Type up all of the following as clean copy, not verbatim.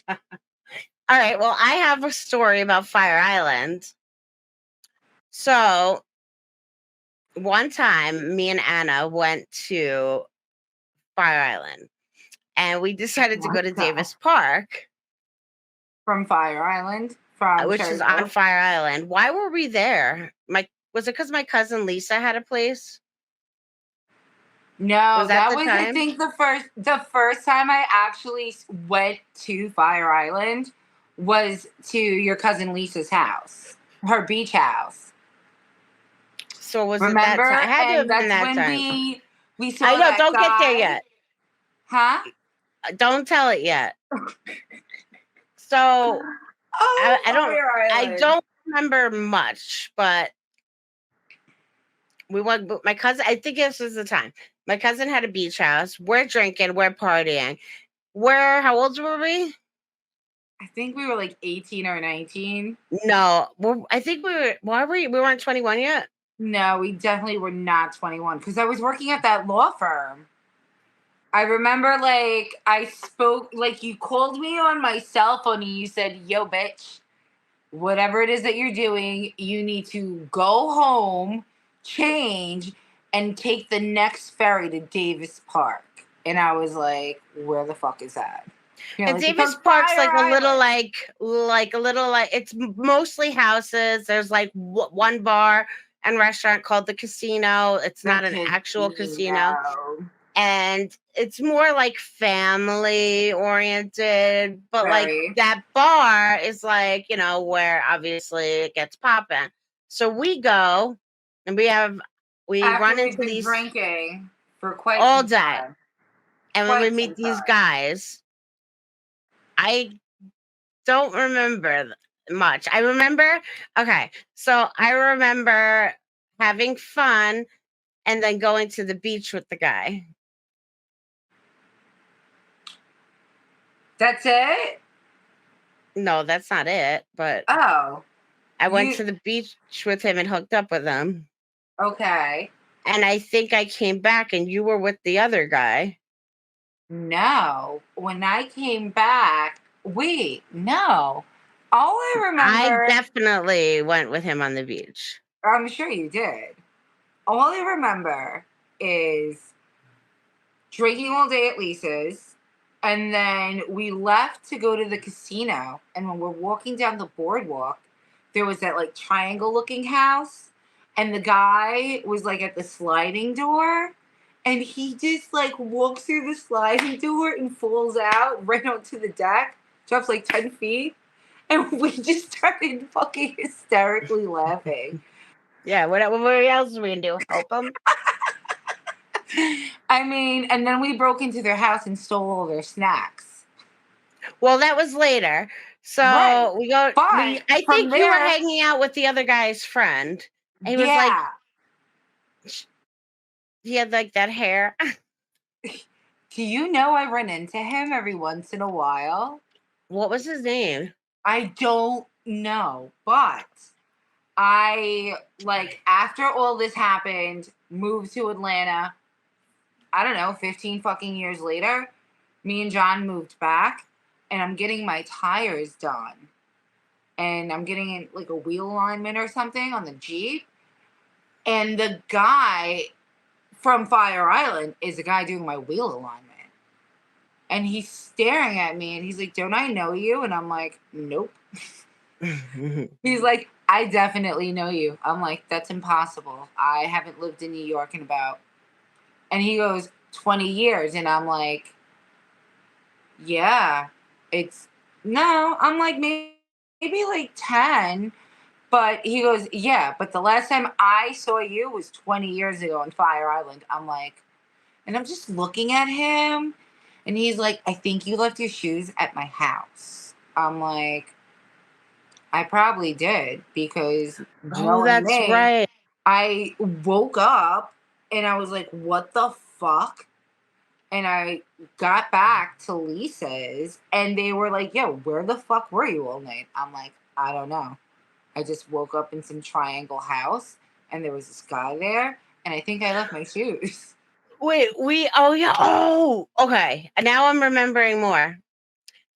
All right. Well, I have a story about Fire Island. So one time, me and Anna went to Fire Island, and we decided to go to Wow. Davis Park, From Fire Island, from which is Cherry on Grove. Fire Island. Why were we there? Was it because my cousin Lisa had a place? No, Was that that the was I time? think the first time I actually went to Fire Island was to your cousin Lisa's house, her beach house. So was it that time? It Remember? had to And have been that's that when time. we I saw know. that Don't get there guy. yet. Huh? Don't tell it yet. So Oh, I don't. Fire I Island. don't remember much, but we went. My cousin. I think this was the time. My cousin had a beach house. We're drinking. We're partying. How old were we? I think we were like 18 or 19. No, I think we were. Why were we weren't 21 yet? No, we definitely were not 21 because I was working at that law firm. I remember like I spoke, like you called me on my cell phone and you said, "Yo, bitch, whatever it is that you're doing, you need to go home, change, and take the next ferry to Davis Park." And I was like, "Where the fuck is that?" And Like, it's Davis on Park's Fire like a little Island. like a little like it's mostly houses. There's like one bar and restaurant called the Casino. It's The not an actual casino, casino. and it's more like family oriented. But like Very. that bar is like where obviously it gets popping. So we go and we After run we've into been these drinking for quite all some day, time. and when we Quite meet some these time. guys, I don't remember much. I remember, okay, so I remember having fun and then going to the beach with the guy. That's it? No, that's not it, but Oh. I went You to the beach with him and hooked up with him. okay. And I think I came back and you were with the other guy. No. When I came back, wait, no. All I I remember, definitely went with him on the beach. I'm sure you did. All I remember is drinking all day at Lisa's. And then we left to go to the casino. And when we're walking down the boardwalk, there was that like triangle looking house. And the guy was like at the sliding door. And he just like walks through the sliding door and falls out right onto the deck, drops like 10 feet. And we just started fucking hysterically laughing. Yeah, what else are we gonna do? Help him? I mean, and then we broke into their house and stole all their snacks. Well, that was later. Right. So we go. But I from think you were there, hanging out with the other guy's friend. And he was like, yeah. he had like that hair. Do you know I run into him every once in a while? What was his name? I don't know, but I like after all this happened, moved to Atlanta. I don't know, 15 fucking years later, me and John moved back and I'm getting my tires done. And I'm getting like a wheel alignment or something on the Jeep. And the guy from Fire Island is the guy doing my wheel alignment. And he's staring at me and he's like, "Don't I know you?" And I'm like, "Nope." He's like, "I definitely know you." I'm like, "That's impossible. I haven't lived in New York in about," and he goes, 20 years. And I'm like, "Yeah, it's," no, I'm like, maybe like 10. But he goes, "Yeah, but the last time I saw you was 20 years ago on Fire Island." I'm like, and I'm just looking at him. And he's like, "I think you left your shoes at my house." I'm like, "I probably did because Oh, knowing that's me, right. I woke up and I was like, what the fuck?" And I got back to Lisa's and they were like, "Yo, where the fuck were you all night?" I'm like, "I don't know. I just woke up in some triangle house and there was this guy there and I think I left my shoes." Wait, oh yeah. Oh, okay. Now I'm remembering more.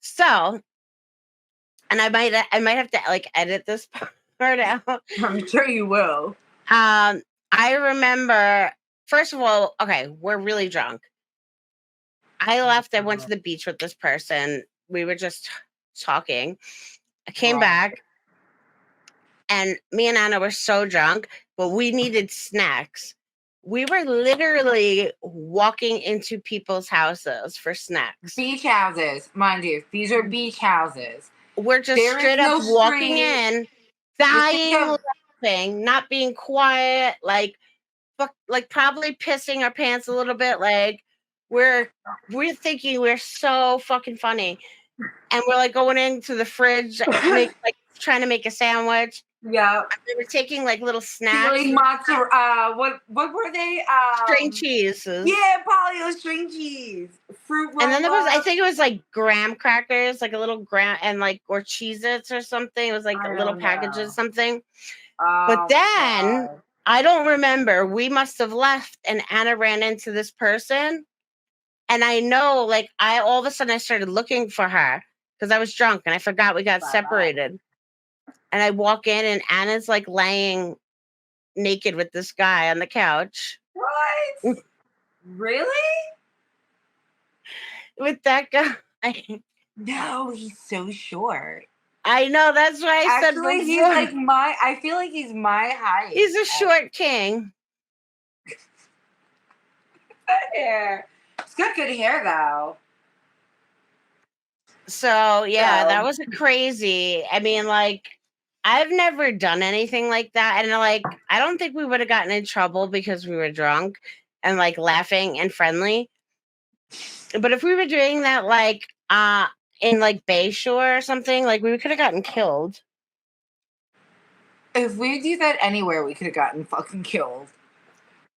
So, and I might have to like edit this part out. I'm sure you will. I remember, first of all, okay, we're really drunk. I left. I went to the beach with this person. We were just talking. I came back, and me and Anna were so drunk, but we needed snacks. We were literally walking into people's houses for snacks. Beach houses, mind you. These are beach houses. We're just There is straight no up walking street. in, dying, laughing, not being quiet, like probably pissing our pants a little bit. Like we're thinking we're so fucking funny, and we're like going into the fridge, trying to make a sandwich. Yeah, we were taking like little snacks. Like mozzarella. What were they? String cheeses. Yeah, Polly, string cheese, fruit roll. And then there was, I think it was like graham crackers, like a little graham, and like or Cheez-Its or something. It was like a little package or something. But then I don't remember. We must have left, and Anna ran into this person. And I know, like, all of a sudden I started looking for her because I was drunk and I forgot we got separated. And I walk in, and Anna's like laying naked with this guy on the couch. What? Really? With that guy? No, he's so short. I know. That's why I said before. He's like I feel like he's my height. He's a short king. Hair. He's got good hair though. So yeah, that was crazy. I mean, like, I've never done anything like that, and like, I don't think we would have gotten in trouble because we were drunk and like laughing and friendly. But if we were doing that, like, in like Bayshore or something, like, we could have gotten killed. If we do that anywhere, we could have gotten fucking killed.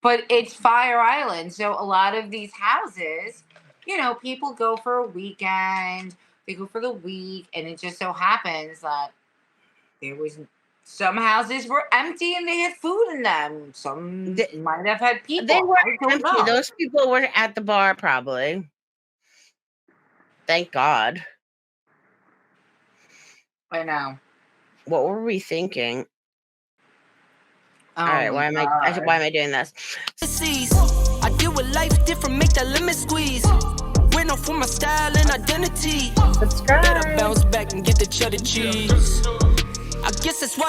But it's Fire Island, so a lot of these houses, you know, people go for a weekend, they go for the week, and it just so happens that some houses were empty and they had food in them. Some might have had people. They were empty. Those people were at the bar, probably. Thank God. I know. What were we thinking? All right, why am I doing this? I deal with life different, make that limit squeeze. Went off for my style and identity. Subscribe. Better bounce back and get the cheddar cheese. I guess that's what